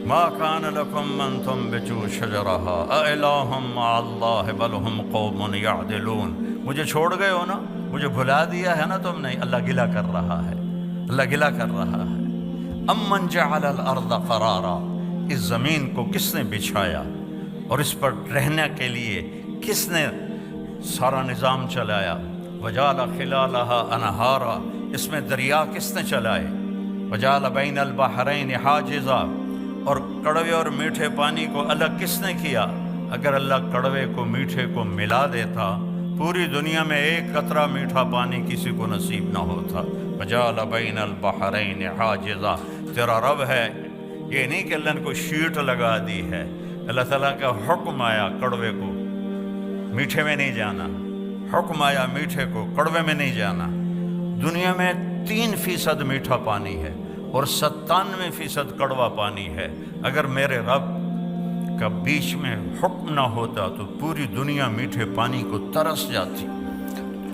ما کان لکم ان تنبتوا شجرہا االہ مع اللہ بل ہم قوم یعدلون. مجھے چھوڑ گئے ہو نا، مجھے بھلا دیا ہے نا تم نے. اللہ گلہ کر رہا ہے، اللہ گلہ کر رہا ہے. امن جعل الارض قرارا، اس زمین کو کس نے بچھایا اور اس پر رہنے کے لیے کس نے سارا نظام چلایا. وجعل خلالہا انہارا، اس میں دریا کس نے چلائے. وجعل بین البحرین حاجزا، اور کڑوے اور میٹھے پانی کو الگ کس نے کیا. اگر اللہ کڑوے کو میٹھے کو ملا دیتا، پوری دنیا میں ایک قطرہ میٹھا پانی کسی کو نصیب نہ ہوتا. وجعل بین البحرین حاجزا، تیرا رب ہے. یہ نہیں کہ اللہ نے کوئی شیٹ لگا دی ہے. اللہ تعالیٰ کا حکم آیا کڑوے کو میٹھے میں نہیں جانا، حکم آیا میٹھے کو کڑوے میں نہیں جانا. دنیا میں 3% میٹھا پانی ہے اور 97% کڑوا پانی ہے. اگر میرے رب کا بیچ میں حکم نہ ہوتا تو پوری دنیا میٹھے پانی کو ترس جاتی.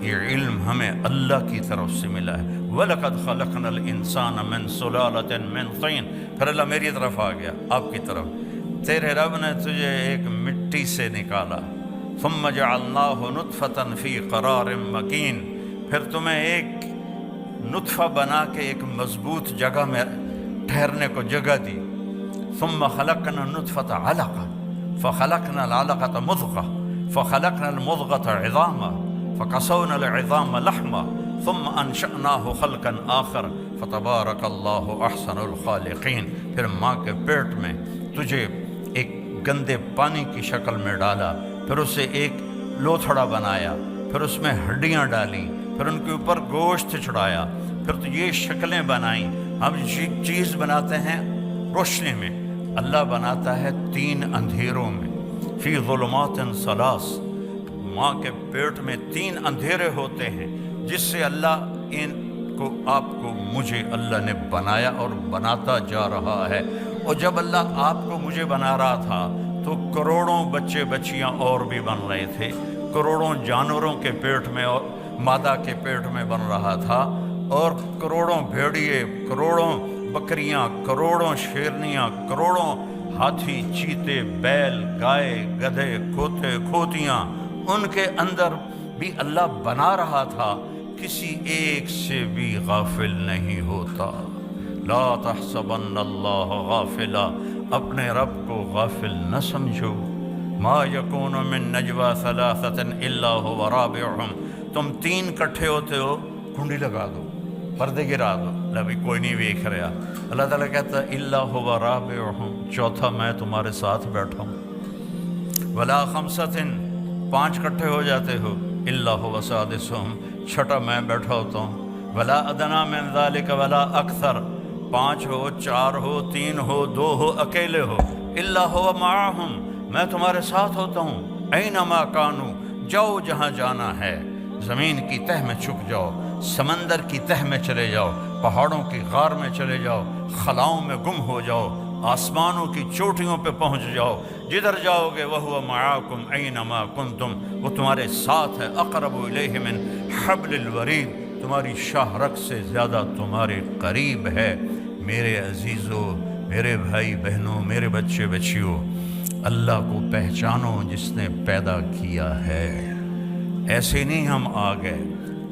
یہ علم ہمیں اللہ کی طرف سے ملا ہے. وَلَقَدْ خَلَقْنَا الْإِنسَانَ مِنْ صُلَالَةٍ مِنْ طِينٍ. پھر اللہ میری طرف آ گیا، آپ کی طرف. تیرے رب نے تجھے ایک مٹی سے نکالا. ثُمَّ جَعَلْنَاهُ نُطْفَةً فِي قَرَارٍ مَكِينٍ، پھر تمہیں ایک نطفہ بنا کے ایک مضبوط جگہ میں ٹھہرنے کو جگہ دی. ثم خلقنا النطفة علقة فخلقنا العلقة مضغة فخلقنا المضغة عظاما فكسونا العظام لحما ثم انشأناه خلقا آخر فتبارك الله احسن الخالقين. پھر ماں کے پیٹ میں تجھے ایک گندے پانی کی شکل میں ڈالا، پھر اسے ایک لوتھڑا بنایا، پھر اس میں ہڈیاں ڈالیں، پھر ان کے اوپر گوشت چڑھایا، پھر تو یہ شکلیں بنائیں. ہم چیز بناتے ہیں روشنی میں، اللہ بناتا ہے 3 اندھیروں میں. فی ظلمات ثلاث، ماں کے پیٹ میں 3 اندھیرے ہوتے ہیں جس سے اللہ ان کو آپ کو مجھے اللہ نے بنایا اور بناتا جا رہا ہے. اور جب اللہ آپ کو مجھے بنا رہا تھا تو کروڑوں بچے بچیاں اور بھی بن رہے تھے، کروڑوں جانوروں کے پیٹ میں اور مادہ کے پیٹ میں بن رہا تھا، اور کروڑوں بھیڑیے، کروڑوں بکریاں، کروڑوں شیرنیاں، کروڑوں ہاتھی، چیتے، بیل، گائے، گدھے، کھوتے، کھوتیاں، ان کے اندر بھی اللہ بنا رہا تھا. کسی ایک سے بھی غافل نہیں ہوتا. لا تحسبن اللہ غافلا، اپنے رب کو غافل نہ سمجھو. ما یکون من نجوا ثلاثۃ الا هو رابعهم، تم 3 کٹھے ہوتے ہو، کنڈی لگا دو، پردے گرا دو، ابھی کوئی نہیں دیکھ رہا. اللہ تعالیٰ کہتا ہے الا هو رابعهم، چوتھا میں تمہارے ساتھ بیٹھا ہوں. ولا خمسۃ، 5 کٹھے ہو جاتے ہو، الا هو سادسهم، چھٹا میں بیٹھا ہوتا ہوں. ولا ادنی من ذلک ولا اکثر، 5 ہو، 4 ہو، 3 ہو، 2 ہو، اکیلے ہو، الا هو معهم، میں تمہارے ساتھ ہوتا ہوں. اینما کانوا، جاؤ جہاں جانا ہے. زمین کی تہ میں چھپ جاؤ، سمندر کی تہ میں چلے جاؤ، پہاڑوں کی غار میں چلے جاؤ، خلاؤں میں گم ہو جاؤ، آسمانوں کی چوٹیوں پہ پہنچ جاؤ، جدھر جاؤ گے وَهُوَ مَعَاكُمْ أَيْنَمَا كُنْتُمْ، وہ تمہارے ساتھ ہے. اقرب الیہ من حبل الورید، تمہاری شاہ رگ سے زیادہ تمہارے قریب ہے. میرے عزیزو، میرے بھائی بہنوں، میرے بچے بچیوں، اللہ کو پہچانو جس نے پیدا کیا ہے. ایسے نہیں ہم آ گئے،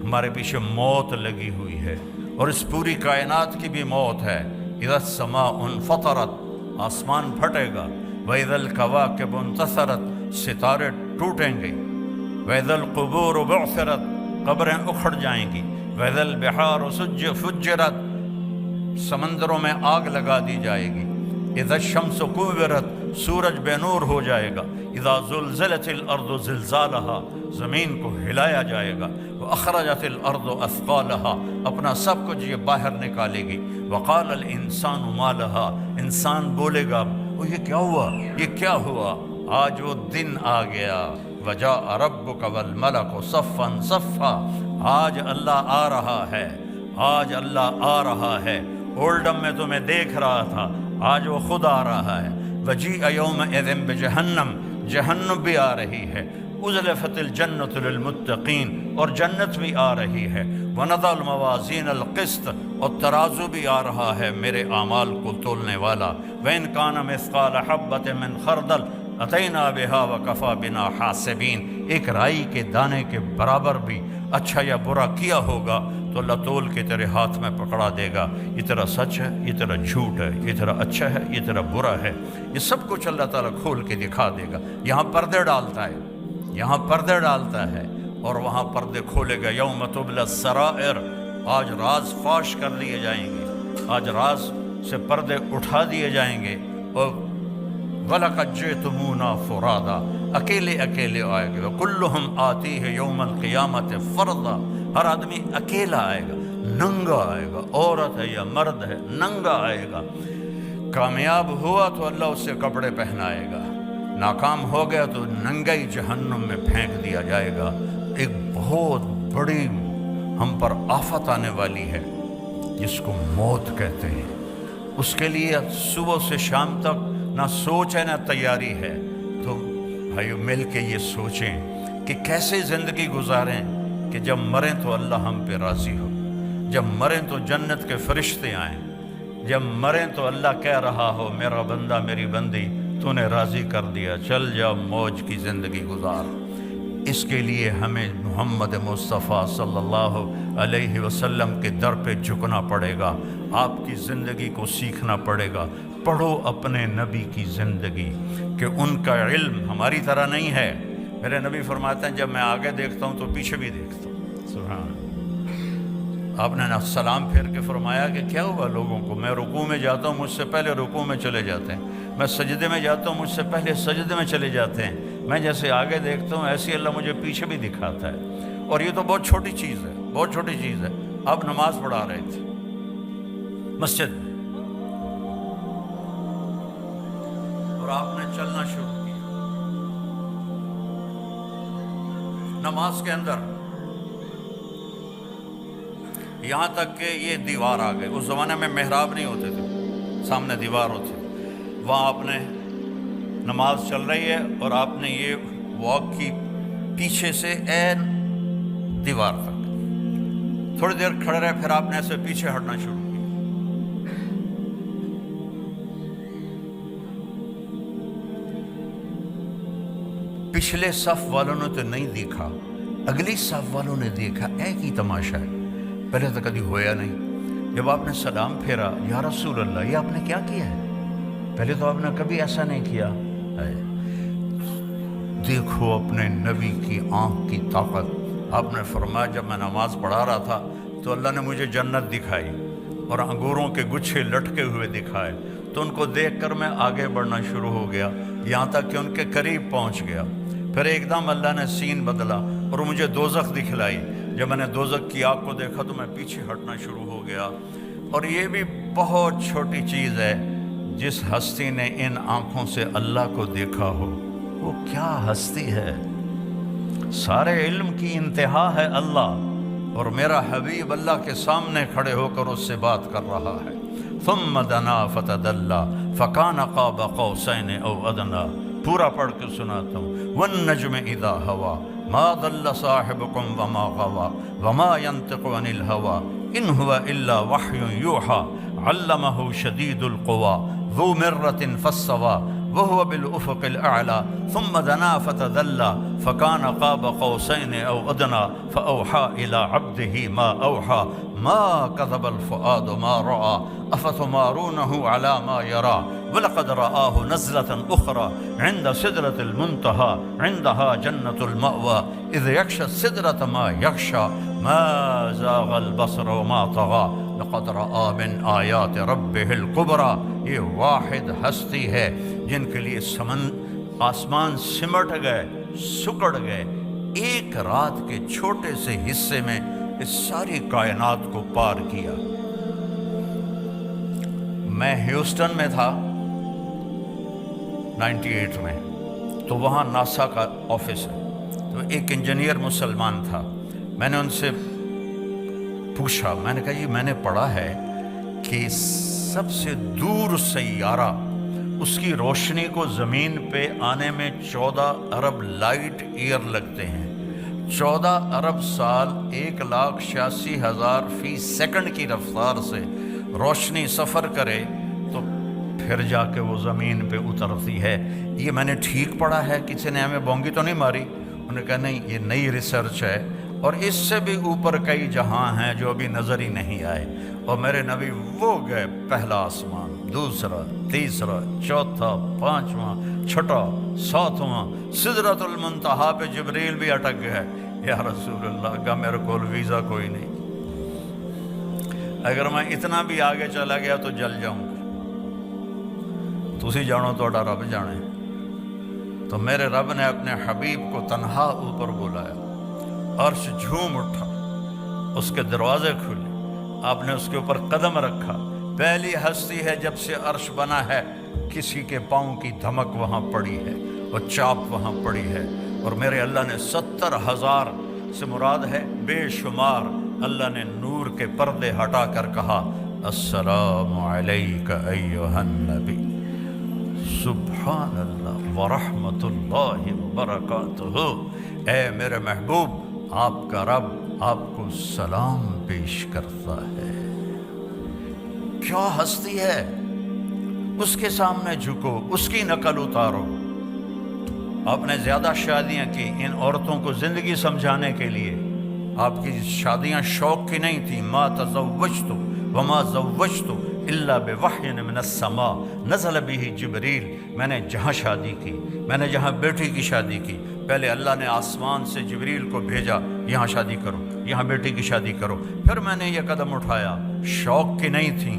ہمارے پیچھے موت لگی ہوئی ہے، اور اس پوری کائنات کی بھی موت ہے. اذا السماء انفطرت، آسمان پھٹے گا. واذا الکواکب انتثرت، ستارے ٹوٹیں گے. واذا القبور بعثرت، قبریں اکھڑ جائیں گی. واذا البحار فجرت، سمندروں میں آگ لگا دی جائے گی. اذا الشمس کورت، سورج بے نور ہو جائے گا. اذا زلزلت الارض زلزالها، زمین کو ہلایا جائے گا. واخرجت الارض اثقالها، اپنا سب کچھ یہ باہر نکالے گی. وقال الانسان ما لها، انسان بولے گا وہ یہ کیا ہوا، یہ کیا ہوا. آج وہ دن آ گیا. وجاء ربک والملک صفا صفا، آج اللہ آ رہا ہے، آج اللہ آ رہا ہے. اولڈم میں تمہیں دیکھ رہا تھا، آج وہ خود آ رہا ہے. وجیء یومئذ بجہنم، جہنم بھی آ رہی ہے. ازلفت الجنت للمتقین، اور جنت بھی آ رہی ہے. وَنَضَعُ الْمَوَازِينَ الْقِسْطَ، اور ترازو بھی آ رہا ہے میرے اعمال کو تولنے والا، وَإِنْ كَانَ مِثْقَالَ حَبَّةٍ مِّنْ خَرْدَلٍ أَتَيْنَا بِهَا وَكَفَى بِنَا حَاسِبِينَ، ایک رائی کے دانے کے برابر بھی اچھا یا برا کیا ہوگا تو اللہ تول کے تیرے ہاتھ میں پکڑا دے گا، یہ تیرا سچ ہے، یہ تیرا جھوٹ ہے، یہ تیرا اچھا ہے، یہ تیرا برا ہے، یہ سب کچھ اللہ تعالیٰ کھول کے دکھا دے گا۔ یہاں پردے ڈالتا ہے، یہاں پردے ڈالتا ہے، اور وہاں پردے کھولے گا۔ یوم تبلی السرائر، آج راز فاش کر لیے جائیں گے، آج راز سے پردے اٹھا دیے جائیں گے۔ اور وَلَقَدْ جِئْتُمُونَا فُرَادًا، اکیلے اکیلے آئے گا۔ وَكُلُّهُمْ آتِيهِ يَوْمَ الْقِيَامَةِ فَرْدًا، ہر آدمی اکیلا آئے گا، ننگا آئے گا، عورت ہے یا مرد ہے، ننگا آئے گا۔ کامیاب ہوا تو اللہ اس سے کپڑے پہنائے گا، ناکام ہو گیا تو ننگئی جہنم میں پھینک دیا جائے گا۔ ایک بہت بڑی ہم پر آفت آنے والی ہے جس کو موت کہتے ہیں، اس کے لیے صبح سے شام تک نہ سوچ ہے نہ تیاری ہے۔ تو بھائیو مل کے یہ سوچیں کہ کیسے زندگی گزاریں کہ جب مریں تو اللہ ہم پہ راضی ہو، جب مریں تو جنت کے فرشتے آئیں، جب مریں تو اللہ کہہ رہا ہو میرا بندہ میری بندی تو نے راضی کر دیا، چل جا موج کی زندگی گزار۔ اس کے لیے ہمیں محمد مصطفیٰ صلی اللہ علیہ وسلم کے در پہ جھکنا پڑے گا، آپ کی زندگی کو سیکھنا پڑے گا۔ پڑھو اپنے نبی کی زندگی کہ ان کا علم ہماری طرح نہیں ہے۔ میرے نبی فرماتے ہیں جب میں آگے دیکھتا ہوں تو پیچھے بھی دیکھتا ہوں۔ سبحان اللہ۔ آپ نے سلام پھیر کے فرمایا کہ کیا ہوا لوگوں کو، میں رکوع میں جاتا ہوں مجھ سے پہلے رکوع میں چلے جاتے ہیں، میں سجدے میں جاتا ہوں مجھ سے پہلے سجدے میں چلے جاتے ہیں، میں جیسے آگے دیکھتا ہوں ایسے اللہ مجھے پیچھے بھی دکھاتا ہے۔ اور یہ تو بہت چھوٹی چیز ہے، بہت چھوٹی چیز ہے۔ آپ نماز پڑھا رہے تھے مسجد میں اور آپ نے چلنا شروع کیا نماز کے اندر، یہاں تک کہ یہ دیوار آ گئے۔ اس زمانے میں محراب نہیں ہوتے تھے، سامنے دیوار ہوتی، وہاں آپ نے نماز چل رہی ہے اور آپ نے یہ واک کی پیچھے سے این دیوار تک، تھوڑی دیر کھڑے رہے، پھر آپ نے ایسے پیچھے ہٹنا شروع کیا۔ پچھلے صف والوں نے تو نہیں دیکھا، اگلی صف والوں نے دیکھا، ایک ہی تماشا ہے، پہلے تو کبھی ہویا نہیں۔ جب آپ نے سلام پھیرا، یا رسول اللہ یہ آپ نے کیا کیا ہے؟ پہلے تو آپ نے کبھی ایسا نہیں کیا ہے۔ دیکھو اپنے نبی کی آنکھ کی طاقت۔ آپ نے فرمایا جب میں نماز پڑھا رہا تھا تو اللہ نے مجھے جنت دکھائی اور انگوروں کے گچھے لٹکے ہوئے دکھائے، تو ان کو دیکھ کر میں آگے بڑھنا شروع ہو گیا، یہاں تک کہ ان کے قریب پہنچ گیا۔ پھر ایک دم اللہ نے سین بدلا اور مجھے دوزخ دکھلائی۔ جب میں نے دوزخ کی آگ کو دیکھا تو میں پیچھے ہٹنا شروع ہو گیا۔ اور یہ بھی بہت چھوٹی چیز ہے، جس ہستی نے ان آنکھوں سے اللہ کو دیکھا ہو وہ کیا ہستی ہے۔ سارے علم کی انتہا ہے اللہ، اور میرا حبیب اللہ کے سامنے کھڑے ہو کر اس سے بات کر رہا ہے۔ ثم دنا فتدلی فکان قاب قوسین او ادنی، پورا پڑھ کے سناتا ہوں۔ والنجم اذا ہوا ما ضل صاحبکم وما غوا وما ينطق عن الہوا ان هو الا وحی یوحی علمہ شدید القوی ذو مرۃ فاستوی وهو بالافق الاعلی ثم دنا فتدلی فکان قاب قوسین او ادنی فاوحی الی عبده ما اوحی ما کذب الفؤاد ما رأى افتمارونه على ما يرى وَلَقَدْ رَآهُ نَزْلَةً أُخْرَى عِنْدَ سِدْرَةِ الْمُنْتَهَى عِنْدَهَا جَنَّةُ الْمَأْوَى إِذْ يَغْشَى السِّدْرَةَ مَا يَغْشَى مَا زَاغَ الْبَصَرُ وَمَا طَغَى لَقَدْ رَآ مِنْ آيَاتِ رَبِّهِ الْكُبْرَى۔ یہ واحد ہستی ہے جن کے لیے آسمان سمٹ گئے، سکڑ گئے، ایک رات کے چھوٹے سے حصے میں اس ساری کائنات کو پار کیا۔ میں ہیوسٹن میں تھا 98 میں، تو وہاں ناسا کا آفس ہے، تو ایک انجینئر مسلمان تھا۔ میں نے ان سے پوچھا، میں نے کہا جی میں نے پڑھا ہے کہ سب سے دور سیارہ اس کی روشنی کو زمین پہ آنے میں 14 ارب لائٹ ایئر لگتے ہیں۔ 14 ارب سال 1,86,000 فی سیکنڈ کی رفتار سے روشنی سفر کرے تو پھر جا کے وہ زمین پہ اترتی ہے۔ یہ میں نے ٹھیک پڑھا ہے، کسی نے ہمیں بونگی تو نہیں ماری؟ انہوں نے کہا نہیں، یہ نئی ریسرچ ہے، اور اس سے بھی اوپر کئی جہاں ہیں جو ابھی نظر ہی نہیں آئے۔ اور میرے نبی وہ گئے پہلا آسمان، دوسرا، تیسرا، چوتھا، پانچواں، چھٹا، ساتواں، سدرۃ المنتہا پہ جبریل بھی اٹک گئے۔ یا رسول اللہ کا میرے کول ویزا کوئی نہیں، اگر میں اتنا بھی آگے چلا گیا تو جل جاؤں گا۔ تسی جانو توڑا رب جانے۔ تو میرے رب نے اپنے حبیب کو تنہا اوپر بلایا، عرش جھوم اٹھا، اس کے دروازے کھلے، آپ نے اس کے اوپر قدم رکھا۔ پہلی ہستی ہے جب سے عرش بنا ہے کسی کے پاؤں کی دھمک وہاں پڑی ہے، وہ چاپ وہاں پڑی ہے، اور میرے اللہ نے 70,000 سے مراد ہے بے شمار، اللہ نے نور کے پردے ہٹا کر کہا السلام علیک ایھا النبی، سبحان اللہ ورحمۃ اللہ وبرکاتہ، اے میرے محبوب آپ کا رب آپ کو سلام پیش کرتا ہے۔ کیا ہستی ہے، اس کے سامنے جھکو، اس کی نقل اتارو۔ آپ نے زیادہ شادیاں کی ان عورتوں کو زندگی سمجھانے کے لیے، آپ کی شادیاں شوق کی نہیں تھیں۔ ما تزوجت وما زوجت الا بوحی من السماء نزل به جبریل، میں نے جہاں شادی کی، میں نے جہاں بیٹی کی شادی کی، پہلے اللہ نے آسمان سے جبریل کو بھیجا، یہاں شادی کرو، یہاں بیٹی کی شادی کرو، پھر میں نے یہ قدم اٹھایا۔ شوق کی نہیں تھیں،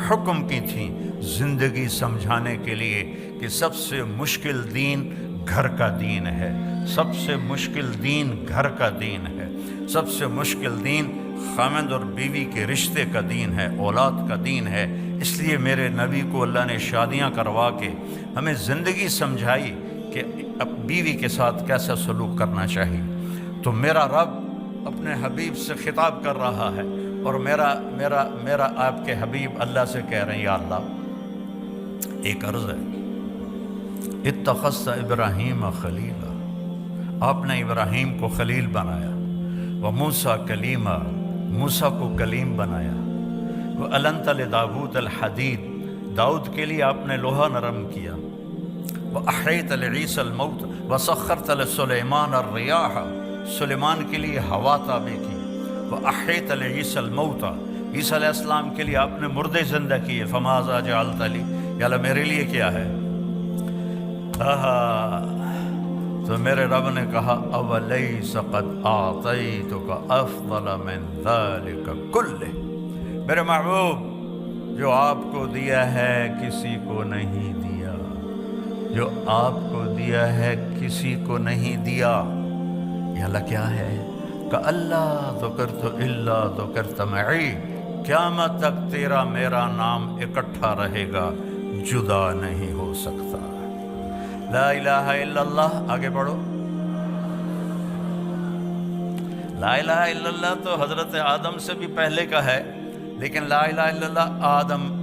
حکم کی تھیں، زندگی سمجھانے کے لیے کہ سب سے مشکل دین گھر کا دین ہے، سب سے مشکل دین گھر کا دین ہے، سب سے مشکل دین خامند اور بیوی کے رشتے کا دین ہے، اولاد کا دین ہے۔ اس لیے میرے نبی کو اللہ نے شادیاں کروا کے ہمیں زندگی سمجھائی کہ اب بیوی کے ساتھ کیسا سلوک کرنا چاہیے۔ تو میرا رب اپنے حبیب سے خطاب کر رہا ہے، اور میرا آپ کے حبیب اللہ سے کہہ رہے ہیں یا اللہ ایک عرض ہے، اتخذت ابراہیم خلیلا، آپ نے ابراہیم کو خلیل بنایا، وموسیٰ کلیما، موسیٰ کو کلیم بنایا، وَأَلَنْتَ لِدَاوُودَ الْحَدِيدَ، داؤد کے لیے آپ نے لوہا نرم کیا، وَأَحْيَيْتَ لِعِيسَى الْمَوْتَ وَسَخَّرْتَ لِسُلَيْمَانَ الرِّيَاحَ، سلیمان کے لیے ہوا تابع کی، وَأَحْيَيْتَ لِعِيسَى الْمَوْتَ، عیسیٰ علیہ السلام کے لیے آپ نے مردے زندہ کیے، فَمَاذَا جَعَلْتَ لِي، یا اللہ میرے لیے کیا ہے؟ تو میرے رب نے کہا اولیس قد اعطیتک افضل من ذلک کلہ، میرے محبوب جو آپ کو دیا ہے کسی کو نہیں دیا، جو آپ کو دیا ہے کسی کو نہیں دیا۔ یہ اللہ کیا ہے کہ اللہ ذکرت الا ذکرت معی، قیامت تک تیرا میرا نام اکٹھا رہے گا، جدا نہیں ہو سکتا۔ لا الہ الا اللہ، آگے پڑھو۔ لا الہ الا اللہ تو حضرت آدم سے بھی پہلے کا ہے، لیکن لا الہ الا اللہ آدم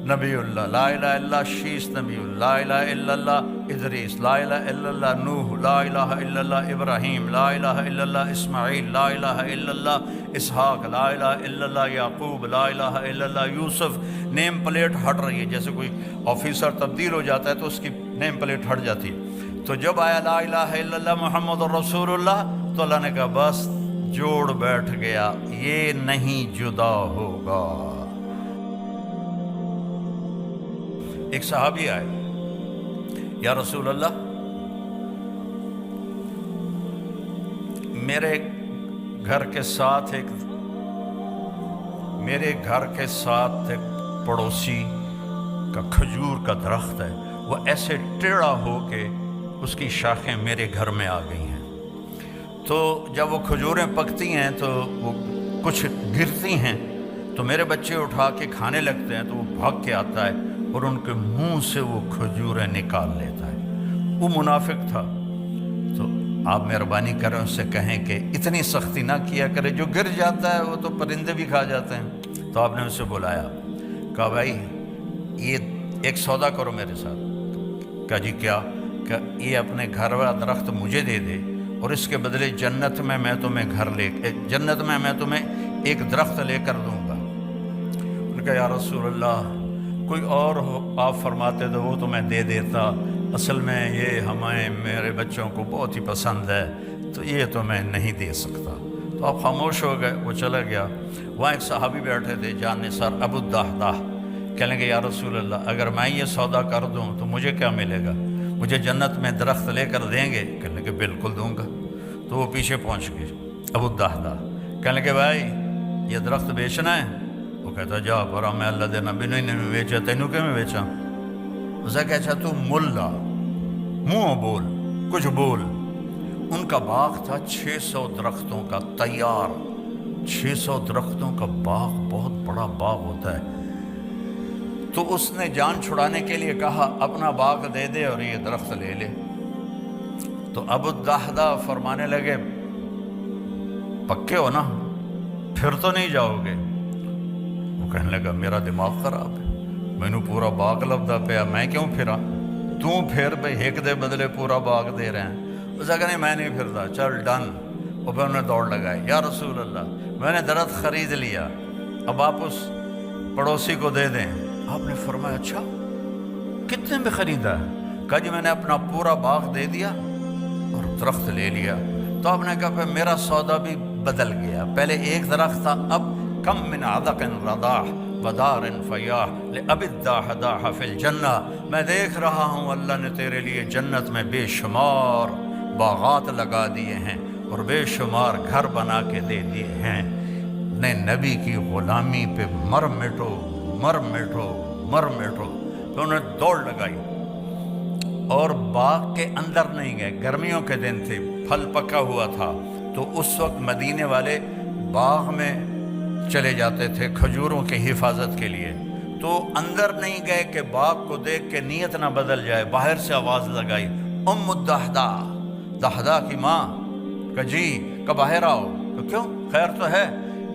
نبی اللہ، لا الہ الا اللہ شیس نبی اللہ، لا الہ الا اللہ ادریس، لا الہ الا اللہ نوح، لا الہ الا اللہ ابراہیم، لا الہ الا اللہ اسماعیل، لا الہ الا اللہ اسحاق، لا الہ الا اللہ یعقوب، لا الہ الا اللہ یوسف۔ نیم پلیٹ ہٹ رہی ہے، جیسے کوئی آفیسر تبدیل ہو جاتا ہے تو اس کی نیم پلیٹ ہٹ جاتی ہے۔ تو جب آیا لا الہ الا اللہ محمد رسول اللہ تو اللہ نے کہا بس جوڑ بیٹھ گیا، یہ نہیں جدا ہوگا۔ ایک صحابی آئے، یا رسول اللہ میرے گھر کے ساتھ ایک پڑوسی کا کھجور کا درخت ہے، وہ ایسے ٹیڑھا ہو کے اس کی شاخیں میرے گھر میں آ گئی ہیں، تو جب وہ کھجوریں پکتی ہیں تو وہ کچھ گرتی ہیں تو میرے بچے اٹھا کے کھانے لگتے ہیں، تو وہ بھاگ کے آتا ہے اور ان کے منہ سے وہ کھجوریں نکال لیتا ہے۔ وہ منافق تھا، تو آپ مہربانی کریں اس سے کہیں کہ اتنی سختی نہ کیا کرے، جو گر جاتا ہے وہ تو پرندے بھی کھا جاتے ہیں۔ تو آپ نے اسے بلایا، کہا بھائی یہ ایک سودا کرو میرے ساتھ۔ کہا جی کیا؟ کہ یہ اپنے گھر والا درخت مجھے دے دے اور اس کے بدلے جنت میں میں تمہیں ایک درخت لے کر دوں گا۔ ان کا یا رسول اللہ کوئی اور ہو، آپ فرماتے تو وہ تو میں دے دیتا، اصل میں یہ میرے بچوں کو بہت ہی پسند ہے، تو یہ تو میں نہیں دے سکتا۔ تو آپ خاموش ہو گئے، وہ چلا گیا۔ وہاں ایک صحابی بیٹھے تھے جان نثار ابو الدحداح، کہنے لگے یا رسول اللہ اگر میں یہ سودا کر دوں تو مجھے کیا ملے گا؟ مجھے جنت میں درخت لے کر دیں گے؟ کہنے لگے بالکل دوں گا۔ تو وہ پیچھے پہنچ گئے ابو الدحداح، کہنے لگے بھائی یہ درخت بیچنا ہے؟ وہ کہتا جا برا میں اللہ دے نبی نے بیچا، تینوں کیوں میں بیچا؟ اسے کہ اچھا تو ملا منہ بول کچھ بول۔ ان کا باغ تھا 600 درختوں کا تیار، 600 درختوں کا باغ بہت بڑا باغ ہوتا ہے۔ تو اس نے جان چھڑانے کے لیے کہا اپنا باغ دے دے اور یہ درخت لے لے۔ تو ابو الدحداح فرمانے لگے پکے ہو نا، پھر تو نہیں جاؤ گے؟ وہ کہنے لگا میرا دماغ خراب ہے، میں نے پورا باغ لبدا پیا، میں کیوں پھرا؟ تو پھر بھائی ایک دے بدلے پورا باغ دے رہے ہیں۔ اس نے کہا نہیں میں نہیں پھرتا، چل ڈن۔ اور پھر انہوں نے دوڑ لگائی، یا رسول اللہ میں نے درخت خرید لیا، اب آپ اس پڑوسی کو دے دیں۔ آپ نے فرمایا اچھا کتنے میں خریدا ہے؟ کہا جی میں نے اپنا پورا باغ دے دیا اور درخت لے لیا۔ تو آپ نے کہا پھر میرا سودا بھی بدل گیا، پہلے ایک درخت تھا، اب کم من عدق رضاح ودار فیاح لأبی الدحداح فی الجنہ، میں دیکھ رہا ہوں اللہ نے تیرے لیے جنت میں بے شمار باغات لگا دیے ہیں اور بے شمار گھر بنا کے دے دیے ہیں، نے نبی کی غلامی پہ مر مٹو مر مٹو مر مٹو۔ تو انہوں نے دوڑ لگائی اور باغ کے اندر نہیں گئے، گرمیوں کے دن تھے، پھل پکا ہوا تھا، تو اس وقت مدینے والے باغ میں چلے جاتے تھے کھجوروں کی حفاظت کے لیے، تو اندر نہیں گئے کہ باغ کو دیکھ کے نیت نہ بدل جائے، باہر سے آواز لگائی ام الدحداح، دحداح کی ماں، کہ جی کہ باہر آؤ۔ تو کیوں خیر تو ہے؟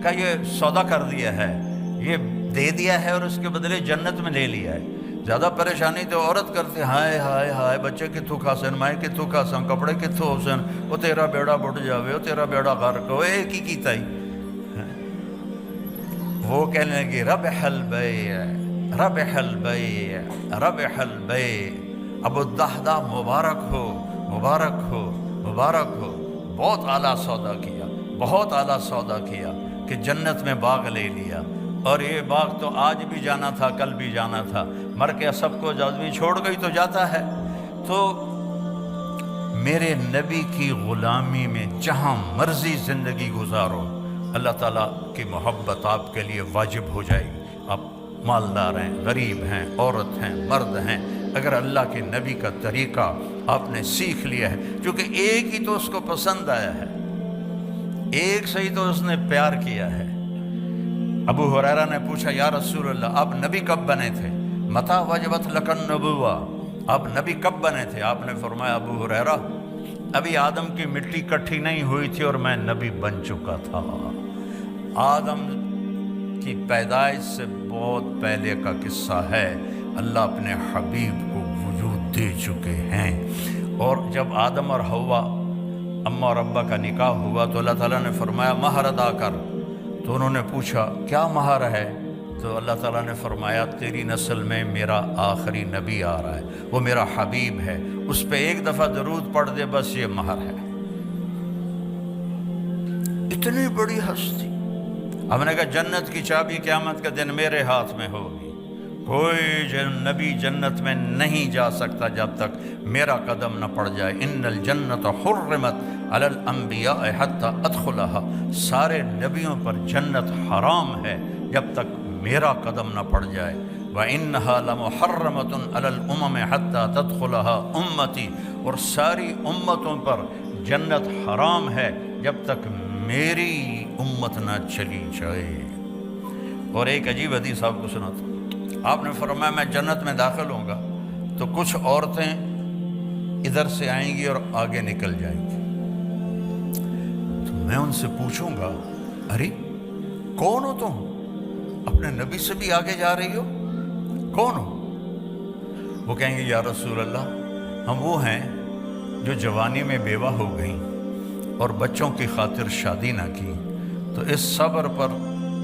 کہ یہ سودا کر دیا ہے، یہ دے دیا ہے اور اس کے بدلے جنت میں لے لیا ہے۔ زیادہ پریشانی تو عورت کرتی، ہائے ہائے ہائے بچے کتوں کھاسن، مائیں کتوں کھاسن، کپڑے کتوں ہوسن، وہ تیرا بیڑا بڑھ جاوے، وہ تیرا بیڑا غرق ہو، ایک ہی کیتا ہی۔ وہ کہنے لگی ربح البیع ربح البیع ربح البیع، ابو الدحداح مبارک ہو مبارک ہو مبارک ہو، بہت اعلیٰ سودا کیا، بہت اعلیٰ سودا کیا کہ جنت میں باغ لے لیا۔ اور یہ باغ تو آج بھی جانا تھا، کل بھی جانا تھا، مر کے سب کو آدمی چھوڑ گئی تو جاتا ہے۔ تو میرے نبی کی غلامی میں جہاں مرضی زندگی گزارو، اللہ تعالیٰ کی محبت آپ کے لیے واجب ہو جائے گی۔ آپ مالدار ہیں، غریب ہیں، عورت ہیں، مرد ہیں، اگر اللہ کے نبی کا طریقہ آپ نے سیکھ لیا ہے، کیونکہ ایک ہی تو اس کو پسند آیا ہے، ایک سے ہی تو اس نے پیار کیا ہے۔ ابو ہریرہ نے پوچھا یا رسول اللہ آپ نبی کب بنے تھے؟ متی وجبت لک النبوہ، آپ نبی کب بنے تھے؟ آپ نے فرمایا ابو ہریرہ ابھی آدم کی مٹی کٹھی نہیں ہوئی تھی اور میں نبی بن چکا تھا۔ آدم کی پیدائش سے بہت پہلے کا قصہ ہے، اللہ اپنے حبیب کو وجود دے چکے ہیں۔ اور جب آدم اور حوا اماں اور ابا کا نکاح ہوا تو اللہ تعالیٰ نے فرمایا مہر ادا کر، تو انہوں نے پوچھا کیا مہر ہے؟ تو اللہ تعالیٰ نے فرمایا تیری نسل میں میرا آخری نبی آ رہا ہے، وہ میرا حبیب ہے، اس پہ ایک دفعہ درود پڑھ دے بس یہ مہر ہے۔ اتنی بڑی ہستی، ہم نے کہا جنت کی چابی قیامت کے دن میرے ہاتھ میں ہوگی، کوئی نبی جنت میں نہیں جا سکتا جب تک میرا قدم نہ پڑ جائے۔ ان الجنت حرمت علی الانبیاء حتی ادخلها، سارے نبیوں پر جنت حرام ہے جب تک میرا قدم نہ پڑ جائے۔ وَإِنَّهَا لَمُحَرَّمَةٌ عَلَى الْأُمَمِ حَتَّى تَدْخُلَهَا أُمَّتِي، اور ساری امتوں پر جنت حرام ہے جب تک میری امت نہ چلی جائے۔ اور ایک عجیب حدیث آپ کو سناتا ہوں، آپ نے فرمایا میں جنت میں داخل ہوں گا تو کچھ عورتیں ادھر سے آئیں گی اور آگے نکل جائیں گی، تو میں ان سے پوچھوں گا ارے کون ہو تم؟ اپنے نبی سے بھی آگے جا رہی ہو، کون ہو؟ وہ کہیں گے یا رسول اللہ ہم وہ ہیں جو جوانی میں بیوہ ہو گئیں اور بچوں کی خاطر شادی نہ کی، تو اس صبر پر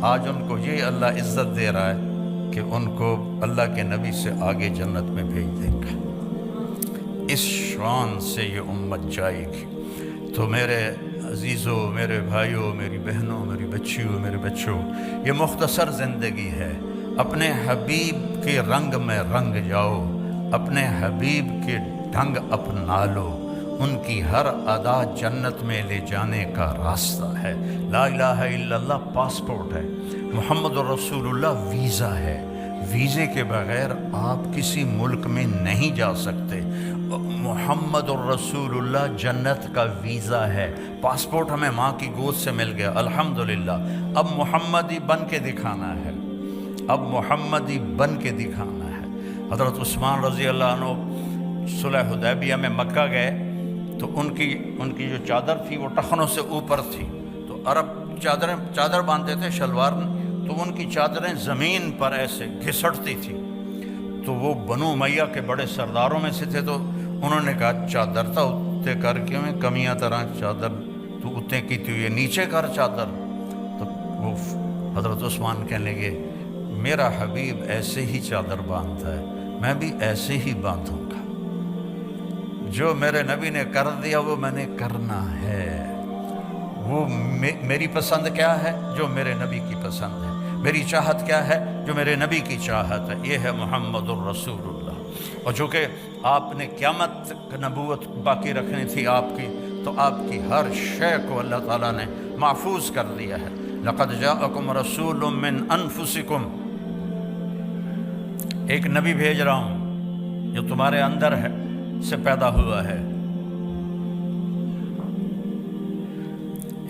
آج ان کو یہ اللہ عزت دے رہا ہے کہ ان کو اللہ کے نبی سے آگے جنت میں بھیج دے گا۔ اس شان سے یہ امت جائے گی۔ تو میرے عزیزوں، میرے بھائیوں، میری بہنوں، میری بچیوں، میرے بچوں، یہ مختصر زندگی ہے، اپنے حبیب کے رنگ میں رنگ جاؤ، اپنے حبیب کے ڈھنگ اپنا لو، ان کی ہر ادا جنت میں لے جانے کا راستہ ہے۔ لا الہ الا اللہ پاسپورٹ ہے، محمد الرسول اللہ ویزا ہے، ویزے کے بغیر آپ کسی ملک میں نہیں جا سکتے۔ محمد الرسول اللہ جنت کا ویزا ہے، پاسپورٹ ہمیں ماں کی گود سے مل گیا الحمدللہ۔ اب محمدی بن کے دکھانا ہے، اب محمدی بن کے دکھانا ہے۔ حضرت عثمان رضی اللہ عنہ صلح حدیبیہ میں مکہ گئے تو ان کی جو چادر تھی وہ ٹخنوں سے اوپر تھی، تو عرب چادر باندھتے تھے شلوار، تو ان کی چادریں زمین پر ایسے گھسٹتی تھی، تو وہ بنو امیہ کے بڑے سرداروں میں سے تھے، تو انہوں نے کہا چادر تا اتنے کر کے میں کمیاں طرح چادر تو اتنے کی تو یہ نیچے کر چادر۔ تو وہ حضرت عثمان کہنے لگے میرا حبیب ایسے ہی چادر باندھتا ہے، میں بھی ایسے ہی باندھوں گا، جو میرے نبی نے کر دیا وہ میں نے کرنا ہے۔ وہ میری پسند کیا ہے؟ جو میرے نبی کی پسند ہے۔ میری چاہت کیا ہے؟ جو میرے نبی کی چاہت ہے۔ یہ ہے محمد الرسول اللہ۔ اور چونکہ آپ نے قیامت تک نبوت باقی رکھنی تھی آپ کی، تو آپ کی ہر شے کو اللہ تعالیٰ نے محفوظ کر دیا ہے۔ لقد جاءکم رسول من انفسکم، ایک نبی بھیج رہا ہوں جو تمہارے اندر ہے سے پیدا ہوا ہے،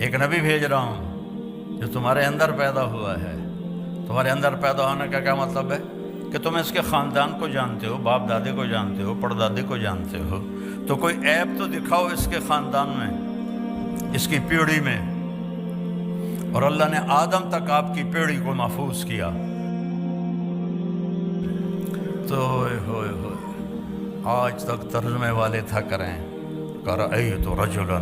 ایک نبی بھیج رہا ہوں جو تمہارے اندر پیدا ہوا ہے۔ تمہارے اندر پیدا ہونے کا کیا مطلب ہے؟ کہ تم اس کے خاندان کو جانتے ہو، باپ دادے کو جانتے ہو، پردادے کو جانتے ہو، تو کوئی عیب تو دکھاؤ اس کے خاندان میں، اس کی پیڑھی میں۔ اور اللہ نے آدم تک آپ کی پیڑھی کو محفوظ کیا۔ تو ہوئے آج تک ترجمے والے تھا کریں رأیت رجلا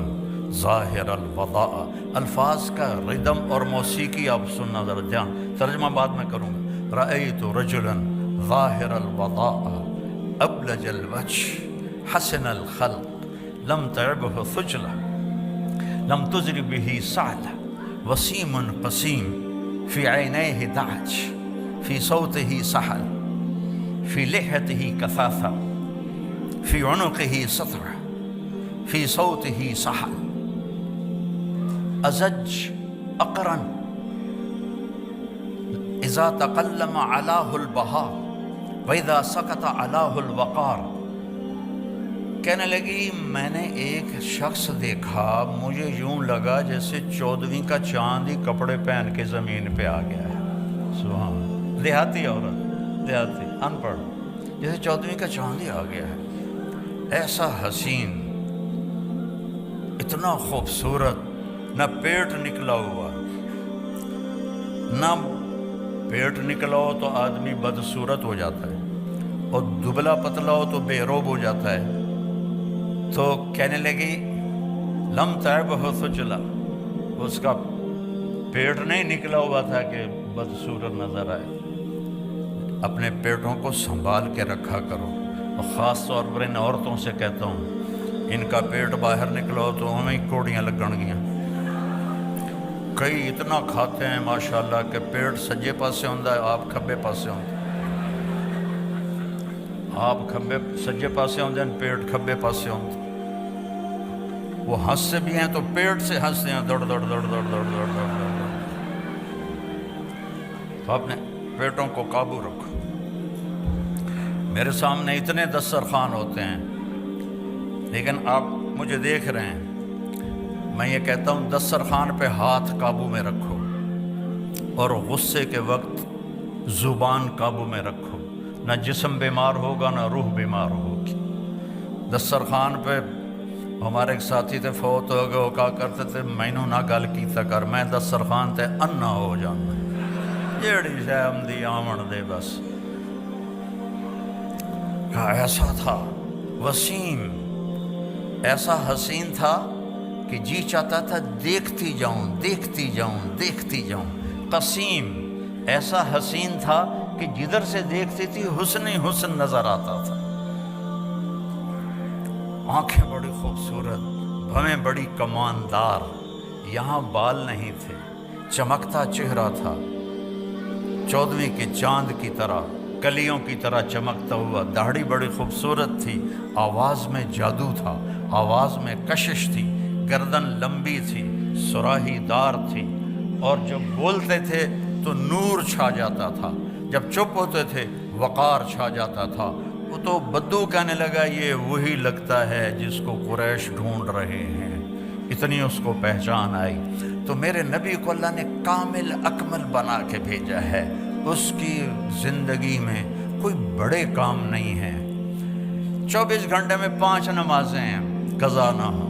ظاہر الوضاء، الفاظ کا ردم اور موسیقی آپ سننا ذرا دھیان، ترجمہ بعد میں کروں گا۔ رأیت رجلا ظاہر الوضاء ابلج الوجه حسن الخلق لم تعبه ثجلة لم تزر به سعلة وسيم قسيم في عينيه دعج في صوته سحل في لحيته كثافة في عنقه سطرة في صوته سحل أزج أقرن إذا تقلم علاه البهاء وإذا سكت علاه الوقار۔ کہنے لگی میں نے ایک شخص دیکھا، مجھے یوں لگا جیسے 14ویں کا چاند ہی کپڑے پہن کے زمین پہ آ گیا ہے۔ سبحان، دیہاتی عورت، دیہاتی ان پڑھ، جیسے 14ویں کا چاند ہی آ گیا ہے۔ ایسا حسین، اتنا خوبصورت، نہ پیٹ نکلا ہوا، نہ پیٹ نکلا ہو تو آدمی بدصورت ہو جاتا ہے، اور دبلا پتلا ہو تو بے روب ہو جاتا ہے۔ تو کہنے لگی لم تعبہ ثجلہ، اس کا پیٹ نہیں نکلا ہوا تھا کہ بدصورت نظر آئے۔ اپنے پیٹوں کو سنبھال کے رکھا کرو، اور خاص طور پر ان عورتوں سے کہتا ہوں، ان کا پیٹ باہر نکلا ہو تو ہمیں کوڑیاں لگن گیاں۔ کئی اتنا کھاتے ہیں ماشاءاللہ کہ پیٹ سجے پاسے ہوندہ ہے، آپ کھبے پاسے ہوندہ ہے، آپ کھبے سجے پاسے ہوندے ہیں، پیٹ کھبے پاسے ہوندے ہیں۔ وہ ہنستے بھی ہیں تو پیٹ سے ہنستے ہیں، دوڑ دوڑ دوڑ دوڑ دوڑ دوڑ دوڑ دوڑ۔ تو اپنے پیٹوں کو قابو رکھو۔ میرے سامنے اتنے دسترخوان ہوتے ہیں، لیکن آپ مجھے دیکھ رہے ہیں، میں یہ کہتا ہوں دسترخوان پہ ہاتھ قابو میں رکھو، اور غصے کے وقت زبان قابو میں رکھو، نہ جسم بیمار ہوگا نہ روح بیمار ہوگی۔ دسترخوان پہ ہمارے ایک ساتھی تھے، فوت ہو گئے، وہ کہا کرتے تھے مینوں نہ گل کیتا کر، میں دسترخوان تے انا ہو جانا، جیڑی شے آمدی آمن دے بس۔ کہا ایسا تھا وسیم، ایسا حسین تھا کہ جی چاہتا تھا دیکھتی جاؤں دیکھتی جاؤں دیکھتی جاؤں۔ قسیم ایسا حسین تھا کہ جدھر سے دیکھتی تھی حسن ہی حسن نظر آتا تھا، آنکھیں بڑی خوبصورت، بھویں بڑی کماندار، یہاں بال نہیں تھے، چمکتا چہرہ تھا 14ویں کے چاند کی طرح، کلیوں کی طرح چمکتا ہوا، داڑھی بڑی خوبصورت تھی، آواز میں جادو تھا، آواز میں کشش تھی، گردن لمبی تھی، سراہی دار تھی، اور جب بولتے تھے تو نور چھا جاتا تھا، جب چپ ہوتے تھے وقار چھا جاتا تھا۔ وہ تو بدو کہنے لگا یہ وہی لگتا ہے جس کو قریش ڈھونڈ رہے ہیں، اتنی اس کو پہچان آئی۔ تو میرے نبی کو اللہ نے کامل اکمل بنا کے بھیجا ہے، اس کی زندگی میں کوئی بڑے کام نہیں ہیں۔ 24 گھنٹے میں 5 نمازیں ہیں، قضا نہ ہو،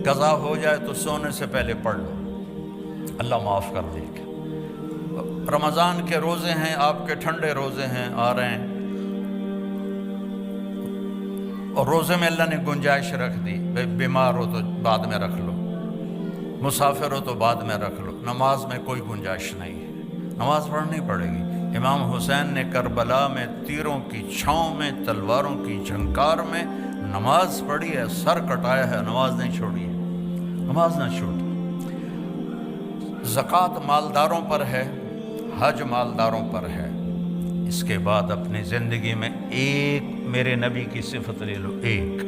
قضا ہو جائے تو سونے سے پہلے پڑھ لو، اللہ معاف کر دے گا۔ رمضان کے روزے ہیں، آپ کے ٹھنڈے روزے ہیں آ رہے ہیں، اور روزے میں اللہ نے گنجائش رکھ دی، بیمار ہو تو بعد میں رکھ لو، مسافر ہو تو بعد میں رکھ لو، نماز میں کوئی گنجائش نہیں ہے، نماز پڑھنی پڑے گی۔ امام حسین نے کربلا میں تیروں کی چھاؤں میں، تلواروں کی جھنکار میں نماز پڑھی ہے، سر کٹایا ہے، نماز نہیں چھوڑی ہے، نماز نہ چھوڑی۔ زکوٰۃ مالداروں پر ہے، حج مالداروں پر ہے۔ اس کے بعد اپنی زندگی میں ایک میرے نبی کی صفت لے لو، ایک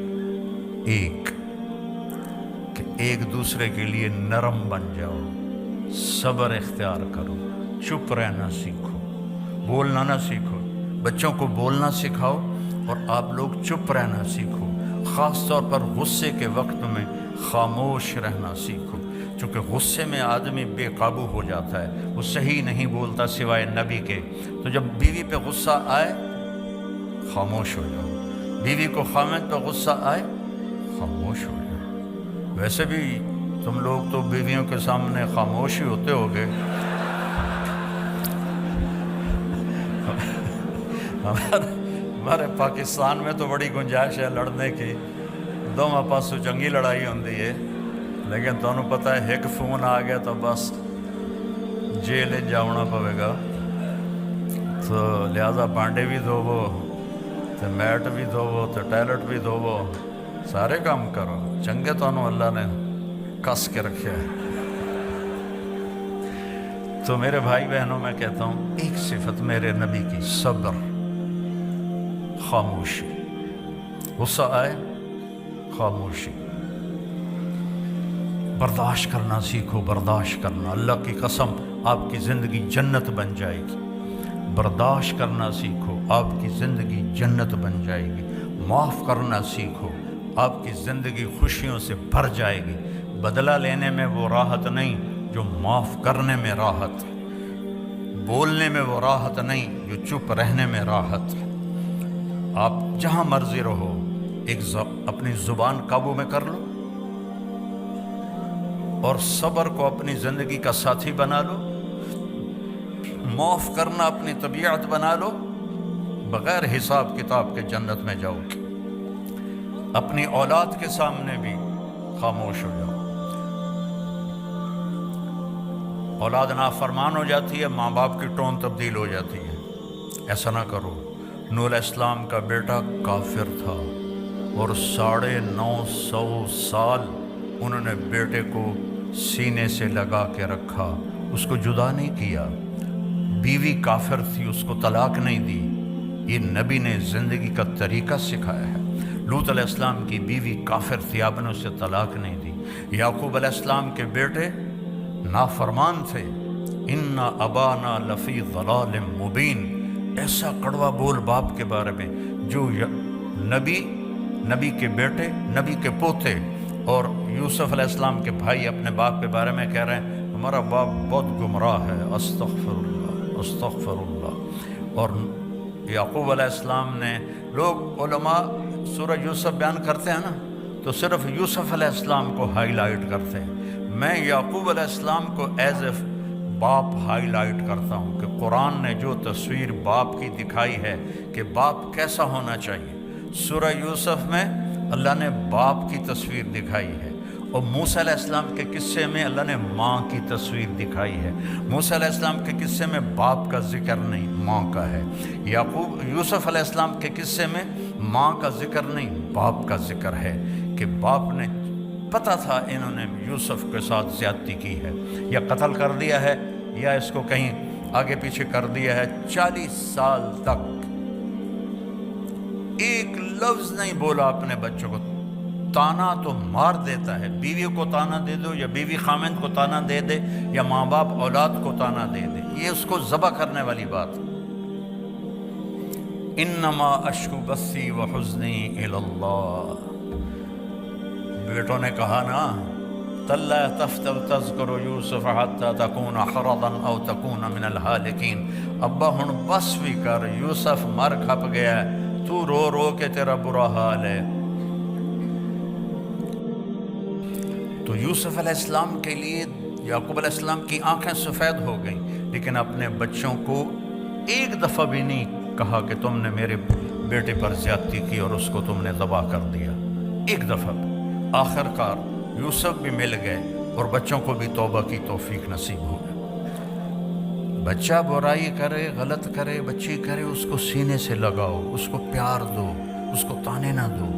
کہ ایک دوسرے کے لیے نرم بن جاؤ، صبر اختیار کرو، چپ رہنا سیکھو، بولنا نہ سیکھو، بچوں کو بولنا سکھاؤ اور آپ لوگ چپ رہنا سیکھو، خاص طور پر غصے کے وقت میں خاموش رہنا سیکھو، چونکہ غصے میں آدمی بے قابو ہو جاتا ہے، وہ صحیح نہیں بولتا سوائے نبی کے۔ تو جب بیوی پہ غصہ آئے خاموش ہو جاؤ، بیوی کو خامد پہ غصہ آئے خاموش ہو جاؤ۔ ویسے بھی تم لوگ تو بیویوں کے سامنے خاموش ہی ہوتے ہوگے، ہمارے پاکستان میں تو بڑی گنجائش ہے لڑنے کی، دونوں پاسوں چنگی لڑائی ہوندی ہے، لیکن تمہیں پتہ ہے ایک فون آ گیا تو بس جیل جاؤنا پوے گا، تو لہذا بانڈے بھی دھوو، تو میٹ بھی دھوو، تو ٹائلٹ بھی دھوو، سارے کام کرو، چنگے تمہیں اللہ نے کس کے رکھے ہے۔ تو میرے بھائی بہنوں میں کہتا ہوں ایک صفت میرے نبی کی، صبر، خاموشی، غصہ آئے خاموشی، برداشت کرنا سیکھو، برداشت کرنا، اللہ کی قسم آپ کی زندگی جنت بن جائے گی، برداشت کرنا سیکھو، آپ کی زندگی جنت بن جائے گی، معاف کرنا سیکھو، آپ کی زندگی خوشیوں سے بھر جائے گی، بدلہ لینے میں وہ راحت نہیں جو معاف کرنے میں راحت ہے، بولنے میں وہ راحت نہیں جو چپ رہنے میں راحت ہے۔ آپ جہاں مرضی رہو، اپنی زبان قابو میں کر لو اور صبر کو اپنی زندگی کا ساتھی بنا لو، معاف کرنا اپنی طبیعت بنا لو، بغیر حساب کتاب کے جنت میں جاؤ گے۔ اپنی اولاد کے سامنے بھی خاموش ہو جاؤ، اولاد نافرمان ہو جاتی ہے، ماں باپ کی ٹون تبدیل ہو جاتی ہے، ایسا نہ کرو۔ نوح علیہ السلام کا بیٹا کافر تھا اور 950 سال انہوں نے بیٹے کو سینے سے لگا کے رکھا، اس کو جدا نہیں کیا، بیوی کافر تھی اس کو طلاق نہیں دی، یہ نبی نے زندگی کا طریقہ سکھایا ہے۔ لوط علیہ السلام کی بیوی کافر تھی، آپ نے اسے طلاق نہیں دی۔ یعقوب علیہ السلام کے بیٹے نافرمان تھے، ان ابانا لفی ضلال مبین، ایسا کڑوا بول باپ کے بارے میں، جو نبی کے بیٹے، نبی کے پوتے، اور یوسف علیہ السلام کے بھائی اپنے باپ کے بارے میں کہہ رہے ہیں ہمارا باپ بہت گمراہ ہے، استغفر اللہ استغفر اللہ۔ اور یعقوب علیہ السلام نے، لوگ علماء سورہ یوسف بیان کرتے ہیں نا تو صرف یوسف علیہ السلام کو ہائی لائٹ کرتے ہیں، میں یعقوب علیہ السلام کو ایز اے باپ ہائی لائٹ کرتا ہوں کہ قرآن نے جو تصویر باپ کی دکھائی ہے کہ باپ کیسا ہونا چاہیے، سورہ یوسف میں اللہ نے باپ کی تصویر دکھائی ہے، اور موسیٰ علیہ السلام کے قصے میں اللہ نے ماں کی تصویر دکھائی ہے، موسیٰ علیہ السلام کے قصے میں باپ کا ذکر نہیں، ماں کا ہے۔ یوسف علیہ السلام کے قصے میں ماں کا ذکر نہیں، باپ کا ذکر ہے، کہ باپ نے پتہ تھا انہوں نے یوسف کے ساتھ زیادتی کی ہے، یا قتل کر دیا ہے، یا اس کو کہیں آگے پیچھے کر دیا ہے۔ 40 سال تک ایک لفظ نہیں بولا اپنے بچوں کو۔ تانا تو مار دیتا ہے، بیوی کو تانا دے دو، یا بیوی خامند کو تانا دے دے، یا ماں باپ اولاد کو تانا دے دے، یہ اس کو ذبح کرنے والی بات۔ انما اشکو بثی وحزنی الی اللہ، بیٹوں نے کہا نا تاللہ تفتر تذکر یوسف حتی تکون حرضا او تکون من الہالکین، ابا ہن بس بھی کر، یوسف مر کھپ گیا ہے، تو رو رو کے تیرا برا حال ہے۔ تو یوسف علیہ السلام کے لیے یعقوب علیہ السلام کی آنکھیں سفید ہو گئیں، لیکن اپنے بچوں کو ایک دفعہ بھی نہیں کہا کہ تم نے میرے بیٹے پر زیادتی کی اور اس کو تم نے ذبح کر دیا، ایک دفعہ۔ آخر کار یوسف بھی مل گئے اور بچوں کو بھی توبہ کی توفیق نصیب ہو گئی۔ بچہ برائی کرے، غلط کرے، بچی کرے، اس کو سینے سے لگاؤ، اس کو پیار دو، اس کو تانے نہ دو،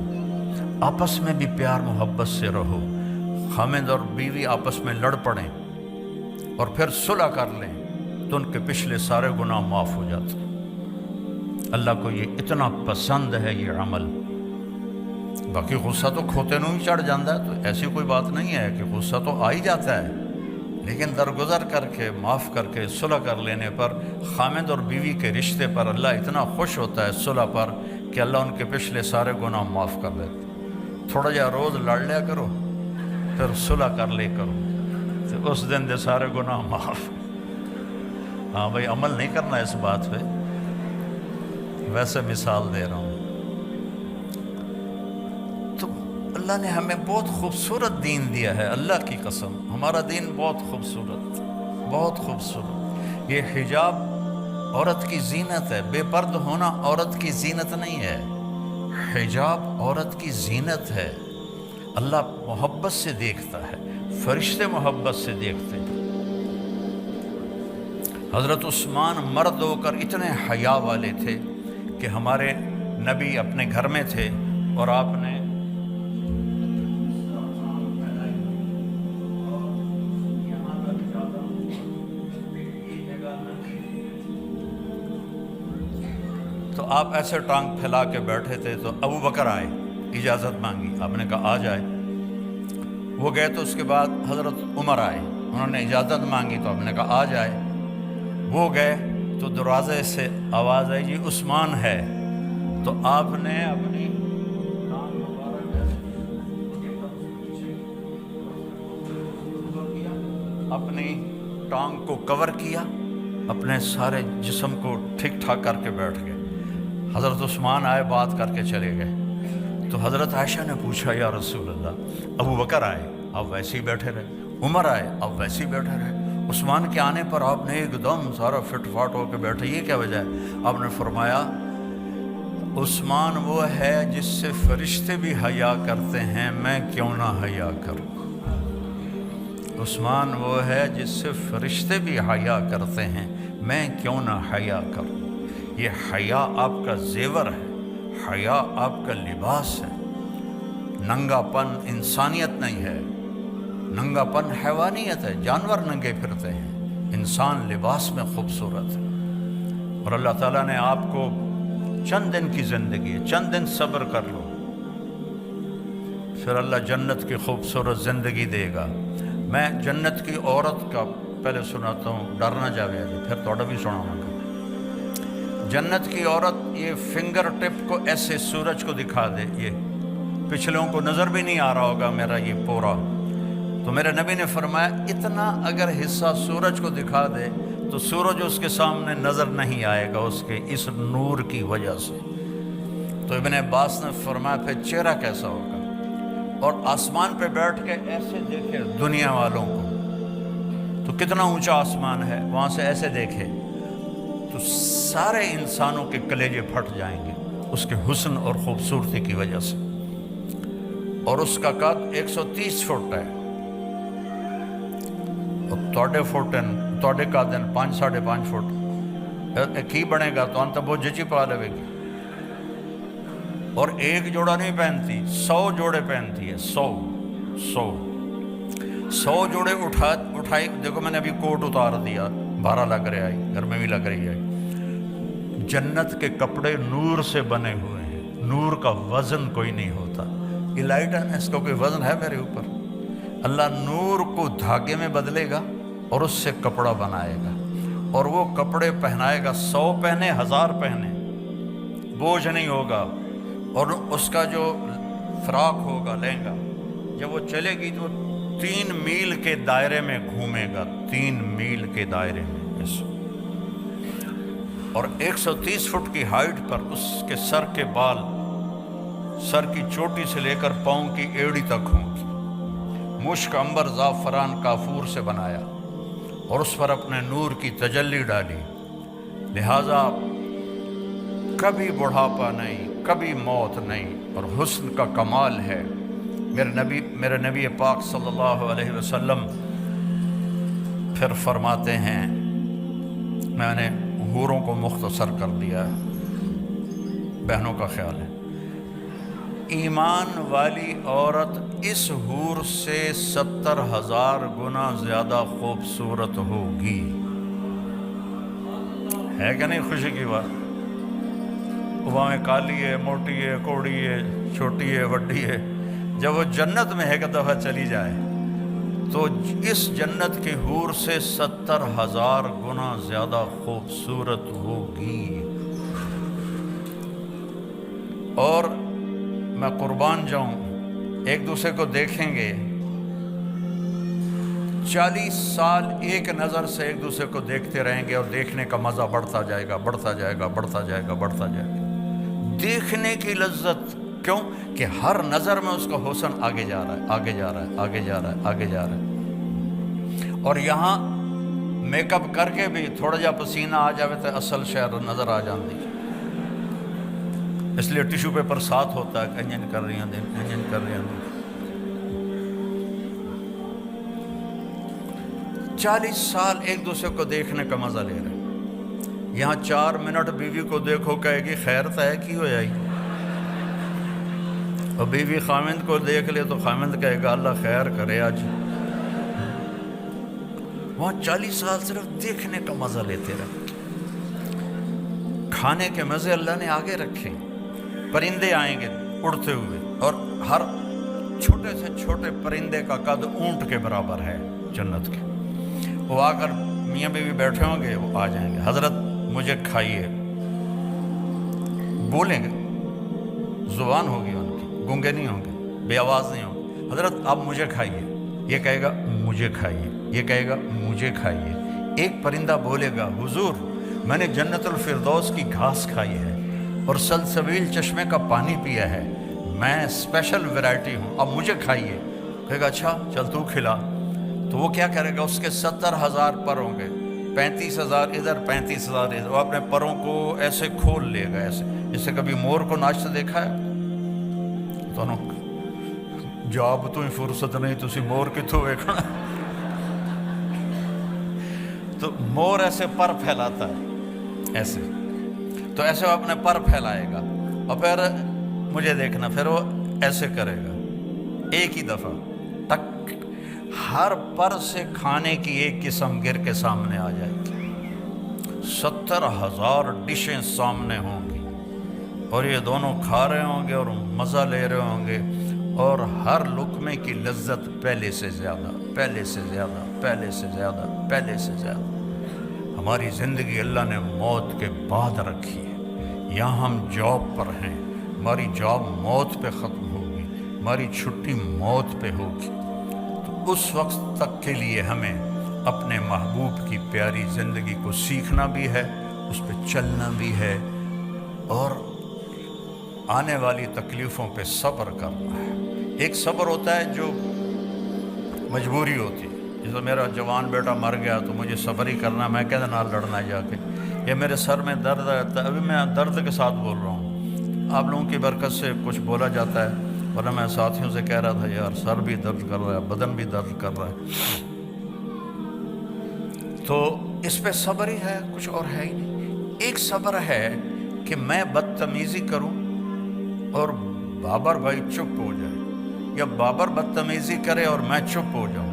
آپس میں بھی پیار محبت سے رہو۔ خامند اور بیوی آپس میں لڑ پڑیں اور پھر صلح کر لیں تو ان کے پچھلے سارے گناہ معاف ہو جاتے ہیں۔ اللہ کو یہ اتنا پسند ہے یہ عمل۔ باقی غصہ تو کھوتے نو ہی چڑھ جاتا ہے، تو ایسی کوئی بات نہیں ہے کہ غصہ تو آ ہی جاتا ہے، لیکن درگزر کر کے، معاف کر کے، صلح کر لینے پر، خامند اور بیوی کے رشتے پر اللہ اتنا خوش ہوتا ہے صلح پر کہ اللہ ان کے پچھلے سارے گناہ معاف کر دیتے۔ تھوڑا جا روز لڑ لیا کرو، پھر صلح کر لے کرو، تو اس دن دے سارے گناہ معاف۔ ہاں بھائی، عمل نہیں کرنا اس بات پہ، ویسے مثال دے رہا ہوں۔ تو اللہ نے ہمیں بہت خوبصورت دین دیا ہے، اللہ کی قسم ہمارا دین بہت خوبصورت، بہت خوبصورت۔ یہ حجاب عورت کی زینت ہے، بے پرد ہونا عورت کی زینت نہیں ہے، حجاب عورت کی زینت ہے۔ اللہ محبت سے دیکھتا ہے، فرشتے محبت سے دیکھتے ہیں۔ حضرت عثمان مرد ہو کر اتنے حیا والے تھے کہ ہمارے نبی اپنے گھر میں تھے اور آپ نے تو آپ ایسے ٹانگ پھیلا کے بیٹھے تھے، تو ابو بکر آئے، اجازت مانگی، آپ نے کہا آ جائے۔ وہ گئے تو اس کے بعد حضرت عمر آئے، انہوں نے اجازت مانگی تو آپ نے کہا آ جائے۔ وہ گئے تو دروازے سے آواز آئی جی عثمان ہے، تو آپ نے اپنی ٹانگ کو کور کیا، اپنے سارے جسم کو ٹھیک ٹھاک کر کے بیٹھ گئے۔ حضرت عثمان آئے، بات کر کے چلے گئے۔ تو حضرت عائشہ نے پوچھا یا رسول اللہ، ابو بکر آئے آپ ویسے ہی بیٹھے رہے، عمر آئے آپ ویسے ہی بیٹھے رہے، عثمان کے آنے پر آپ نے ایک دم سارا فٹ فاٹ ہو کے بیٹھے، یہ کیا وجہ ہے؟ آپ نے فرمایا عثمان وہ ہے جس سے فرشتے بھی حیا کرتے ہیں، میں کیوں نہ حیا کروں؟ عثمان وہ ہے جس سے فرشتے بھی حیا کرتے ہیں، میں کیوں نہ حیا کروں؟ یہ حیا آپ کا زیور ہے، حیا آپ کا لباس ہے۔ ننگا پن انسانیت نہیں ہے، ننگا پن حیوانیت ہے، جانور ننگے پھرتے ہیں، انسان لباس میں خوبصورت ہے۔ اور اللہ تعالیٰ نے آپ کو چند دن کی زندگی ہے، چند دن صبر کر لو، پھر اللہ جنت کی خوبصورت زندگی دے گا۔ میں جنت کی عورت کا پہلے سناتا ہوں، ڈرنا جاوے جی، پھر توڑا بھی سناؤں گا۔ جنت کی عورت یہ فنگر ٹپ کو ایسے سورج کو دکھا دے، یہ پچھلوں کو نظر بھی نہیں آ رہا ہوگا میرا یہ پورا، تو میرے نبی نے فرمایا اتنا اگر حصہ سورج کو دکھا دے تو سورج اس کے سامنے نظر نہیں آئے گا اس کے اس نور کی وجہ سے۔ تو ابن عباس نے فرمایا پھر چہرہ کیسا ہوگا؟ اور آسمان پہ بیٹھ کے ایسے دیکھے دنیا والوں کو، تو کتنا اونچا آسمان ہے، وہاں سے ایسے دیکھے تو سارے انسانوں کے کلیجے پھٹ جائیں گے اس کے حسن اور خوبصورتی کی وجہ سے۔ اور اس کا قد 130 فٹ ہے، اور توڑے قد 5-5.5 فٹ کی بنے گا تو انت بہت جچی پا لے گی، اور ایک جوڑا نہیں پہنتی، 100 جوڑے پہنتی ہے، 100 جوڑے اٹھائی۔ دیکھو میں نے ابھی کوٹ اتار دیا، بھارا لگ رہا ہے، گھر میں بھی لگ رہی ہے۔ جنت کے کپڑے نور سے بنے ہوئے ہیں، نور کا وزن کوئی نہیں ہوتا۔ یہ لائٹ ہے نا، اس کا کوئی وزن ہے میرے اوپر؟ اللہ نور کو دھاگے میں بدلے گا اور اس سے کپڑا بنائے گا، اور وہ کپڑے پہنائے گا، 100 پہنے 1000 پہنے، بوجھ نہیں ہوگا۔ اور اس کا جو فراق ہوگا، لہنگا، جب وہ چلے گی تو 3 میل کے دائرے میں گھومے گا، 3 میل کے دائرے میں، اور 130 فٹ کی ہائٹ پر اس کے سر کے بال، سر کی چوٹی سے لے کر پاؤں کی ایڑی تک ہوں گی۔ مشک، عنبر، زعفران، کافور سے بنایا، اور اس پر اپنے نور کی تجلی ڈالی، لہذا کبھی بڑھاپا نہیں، کبھی موت نہیں، اور حسن کا کمال ہے۔ میرے نبی پاک صلی اللہ علیہ وسلم پھر فرماتے ہیں، میں نے حوروں کو مختصر کر دیا ہے، بہنوں کا خیال ہے، ایمان والی عورت اس حور سے 70,000 گنا زیادہ خوبصورت ہوگی۔ ہے کہ نہیں خوشی کی بات؟ وہاں کالی ہے، موٹی ہے، کوڑی ہے، چھوٹی ہے، وڈی ہے، جب وہ جنت میں ایک دفعہ چلی جائے تو اس جنت کی حور سے 70,000 گنا زیادہ خوبصورت ہوگی۔ اور میں قربان جاؤں، ایک دوسرے کو دیکھیں گے، 40 سال ایک نظر سے ایک دوسرے کو دیکھتے رہیں گے، اور دیکھنے کا مزہ بڑھتا جائے گا، بڑھتا جائے گا، بڑھتا جائے گا، بڑھتا جائے گا۔ دیکھنے کی لذت، کیوں کہ ہر نظر میں اس کا حسن آگے جا رہا ہے، آگے جا رہا ہے، آگے جا رہا ہے، آگے جا رہا ہے۔ اور یہاں میک اپ کر کے بھی تھوڑا جا پسینہ آ جاوے تو اصل شہر نظر آ جاندی، اس لیے ٹیشو پیپر ساتھ ہوتا ہے کہ انجن کر رہی ہیں، انجن کر رہی ہیں۔ 40 سال ایک دوسرے کو دیکھنے کا مزہ لے رہے ہیں، یہاں 4 منٹ بیوی کو دیکھو کہے گی خیر تو ہے کی ہو جائے گی، اور بیوی خامند کو دیکھ لے تو خامند کہے گا اللہ خیر کرے آج۔ وہاں 40 سال صرف دیکھنے کا مزہ لیتے رہے، کھانے کے مزے اللہ نے آگے رکھے، پرندے آئیں گے اڑتے ہوئے، اور ہر چھوٹے سے چھوٹے پرندے کا قد اونٹ کے برابر ہے جنت کے، وہ آ کر میاں بیوی بیٹھے ہوں گے، وہ آ جائیں گے، حضرت مجھے کھائیے، بولیں گے، زبان ہوگی ان کی، گونگے نہیں ہوں گے، بے آواز نہیں ہوں گے، حضرت آپ مجھے کھائیے، یہ کہے گا مجھے کھائیے، یہ کہے گا مجھے کھائیے۔ ایک پرندہ بولے گا حضور میں نے جنت الفردوس کی گھاس کھائی ہے اور سلسبیل چشمے کا پانی پیا ہے، میں اسپیشل ویرائٹی ہوں، اب مجھے کھائیے۔ کہے گا اچھا چل تو کھلا، تو وہ کیا کرے گا، اس کے 70,000 پر ہوں گے، 35,000 ادھر 35,000 ادھر، وہ اپنے پروں کو ایسے کھول لے گا، ایسے جیسے کبھی مور کو ناچتے دیکھا ہے تو جاب تو ہی فرصت نہیں تسی مور کتوں ویکھنا، تو مور ایسے پر پھیلاتا ہے ایسے، تو ایسے وہ اپنے پر پھیلائے گا، اور پھر مجھے دیکھنا، پھر وہ ایسے کرے گا ایک ہی دفعہ ٹک، ہر پر سے کھانے کی ایک قسم گر کے سامنے آ جائے گی، 70,000 ڈشیں سامنے ہوں گی، اور یہ دونوں کھا رہے ہوں گے اور مزہ لے رہے ہوں گے، اور ہر لقمے کی لذت پہلے سے زیادہ، پہلے سے زیادہ، پہلے سے زیادہ، پہلے سے زیادہ۔ ہماری زندگی اللہ نے موت کے بعد رکھی ہے، یہاں ہم جاب پر ہیں، ہماری جاب موت پہ ختم ہوگی، ہماری چھٹی موت پہ ہوگی، تو اس وقت تک کے لیے ہمیں اپنے محبوب کی پیاری زندگی کو سیکھنا بھی ہے، اس پہ چلنا بھی ہے، اور آنے والی تکلیفوں پہ صبر کرنا ہے۔ ایک صبر ہوتا ہے جو مجبوری ہوتی ہے، جیسے میرا جوان بیٹا مر گیا تو مجھے صبر ہی کرنا، میں کہتے نہ لڑنا جا کے، یا میرے سر میں درد رہتا ہے، ابھی میں درد کے ساتھ بول رہا ہوں، آپ لوگوں کی برکت سے کچھ بولا جاتا ہے، ورنہ میں ساتھیوں سے کہہ رہا تھا یار سر بھی درد کر رہا ہے، بدن بھی درد کر رہا ہے۔ تو اس پہ صبر ہی ہے، کچھ اور ہے ہی نہیں۔ ایک صبر ہے کہ میں بدتمیزی کروں اور بابر بھائی چپ ہو جائے، یا بابر بدتمیزی کرے اور میں چپ ہو جاؤں۔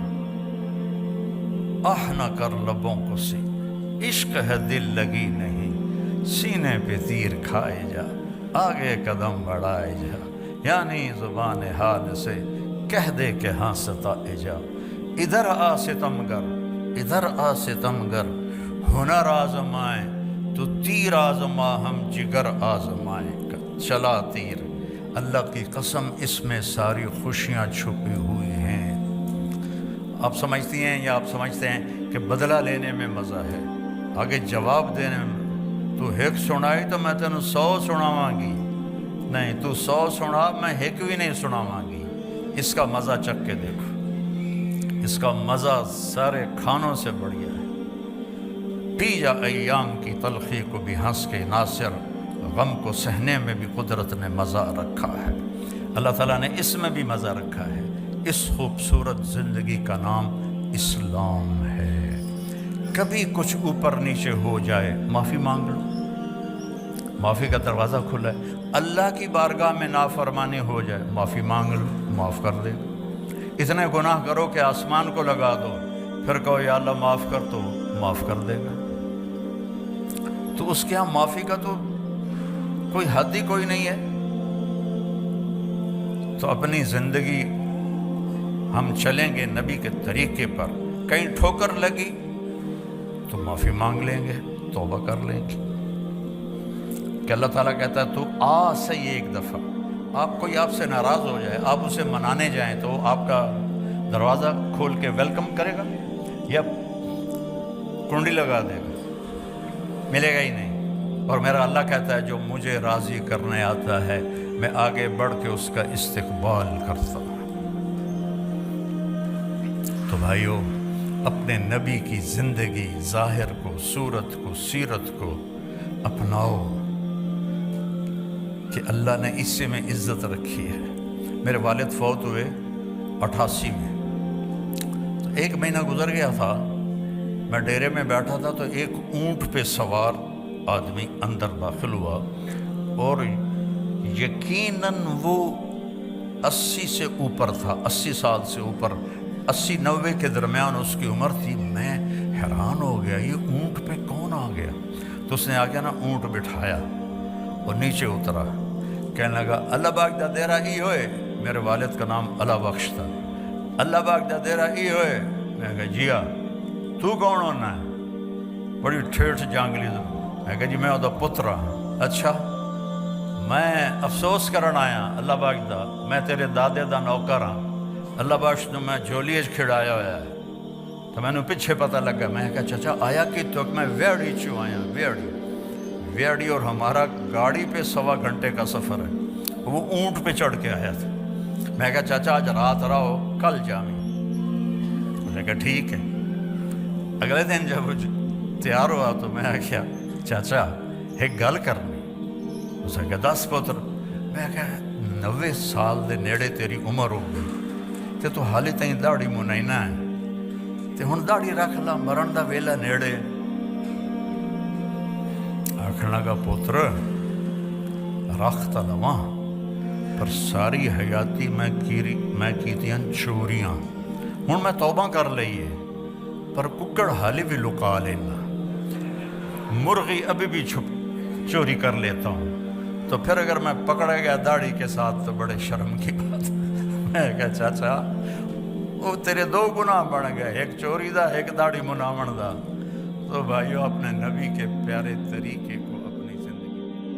آہ نہ کر لبوں کو سے، عشق ہے دل لگی نہیں، سینے پہ تیر کھائے جا، آگے قدم بڑھائے جا، یعنی زبان حال سے کہہ دے کہ ہاں ستائے جا۔ ادھر آ ستمگر، ادھر آ ستمگر، ہنر آزمائیں تو تیر آزما، ہم جگر آزمائیں۔ چلا تیر، اللہ کی قسم اس میں ساری خوشیاں چھپی ہوئی ہیں۔ آپ سمجھتی ہیں یا آپ سمجھتے ہیں کہ بدلہ لینے میں مزہ ہے، آگے جواب دینے میں تو ایک سنائی تو میں تینوں 100 سناواں گی، نہیں تو 100 سنا میں ایک بھی نہیں سناواں گی۔ اس کا مزہ چکھ کے دیکھو، اس کا مزہ سارے کھانوں سے بڑھیا ہے۔ پی جا ایام کی تلخی کو بھی ہنس کے، ناصر غم کو سہنے میں بھی قدرت نے مزہ رکھا ہے۔ اللہ تعالیٰ نے اس میں بھی مزہ رکھا ہے۔ اس خوبصورت زندگی کا نام اسلام ہے۔ کبھی کچھ اوپر نیچے ہو جائے معافی مانگ لو، معافی کا دروازہ کھلا ہے۔ اللہ کی بارگاہ میں نافرمانی ہو جائے معافی مانگ لو، معاف کر دے گا۔ اتنے گناہ کرو کہ آسمان کو لگا دو، پھر کہو یا اللہ معاف کر، تو معاف کر دے گا۔ تو اس کے ہاں معافی کا تو کوئی حد ہی کوئی نہیں ہے۔ تو اپنی زندگی ہم چلیں گے نبی کے طریقے پر، کہیں ٹھوکر لگی تو معافی مانگ لیں گے، توبہ کر لیں گے۔ کہ اللہ تعالیٰ کہتا ہے تو آ صحیح ایک دفعہ، آپ کوئی آپ سے ناراض ہو جائے، آپ اسے منانے جائیں تو آپ کا دروازہ کھول کے ویلکم کرے گا یا کنڈی لگا دے گا؟ ملے گا ہی نہیں۔ اور میرا اللہ کہتا ہے جو مجھے راضی کرنے آتا ہے میں آگے بڑھ کے اس کا استقبال کرتا ہوں۔ تو بھائیو، اپنے نبی کی زندگی، ظاہر کو، صورت کو، سیرت کو اپناؤ کہ اللہ نے اس سے میں عزت رکھی ہے۔ میرے والد فوت ہوئے 88 میں، تو 1 مہینہ گزر گیا تھا، میں ڈیرے میں بیٹھا تھا تو ایک اونٹ پہ سوار آدمی اندر داخل ہوا، اور یقیناً وہ 80 سے اوپر تھا، 80 سال سے اوپر، 80-90 کے درمیان اس کی عمر تھی۔ میں حیران ہو گیا یہ اونٹ پہ کون آ گیا؟ تو اس نے آ کے نا اونٹ بٹھایا اور نیچے اترا، کہنے لگا اللہ باغ دا دیرا ای ہوئے، میرے والد کا نام اللہ بخش تھا۔ اللہ باغ دا دیرا ای ہوئے، میں کہا جی ہاں، تو کون ہونا ہے؟ بڑی ٹھیٹھ جانگلی دو، میں کہا جی میں وہ پتر ہاں۔ اچھا، میں افسوس کرن آیا اللہ باغ دا، میں تیرے دادے دا نوکر ہاں، اللہ بخش تو میں جھولیے کھڑایا ہوا ہے۔ تو میں نے پیچھے پتہ لگا، میں کہا چچا آیا کہ تو میں ویڑی چوں آیا، ویڑی، اور ہمارا گاڑی پہ 1.25 گھنٹے کا سفر ہے، وہ اونٹ پہ چڑھ کے آیا تھا۔ میں کہا چچا آج رات رہو، کل جامی۔ میں کہا ٹھیک ہے۔ اگلے دن جب وہ تیار ہوا تو میں کہا چچا ایک گل کرنی۔ اس نے کہا 10 پتر۔ میں کہا 90 سال دے نیڑے تیری عمر ہو گئی تے تو حالی تائیں داڑھی منائنا ہے، تے ہن داڑھی رکھ لا، مرن دا ویلا نیڑے۔ آکھن لگا پتر رکھ تا لواں، پر ساری حیاتی میں کیتیاں چوریاں، ہن میں توبہ کر لئیے، پر ککڑ حالی بھی لکا لینا، مرغی ابھی بھی چوری کر لیتا ہوں، تو پھر اگر میں پکڑا گیا داڑھی کے ساتھ تو بڑے شرم کی بات۔ میں کہا چاچا وہ تیرے 2 گناہ بڑھ گئے، ایک چوری دا، ایک داڑھی مناون دا۔ تو بھائیو اپنے نبی کے پیارے طریقے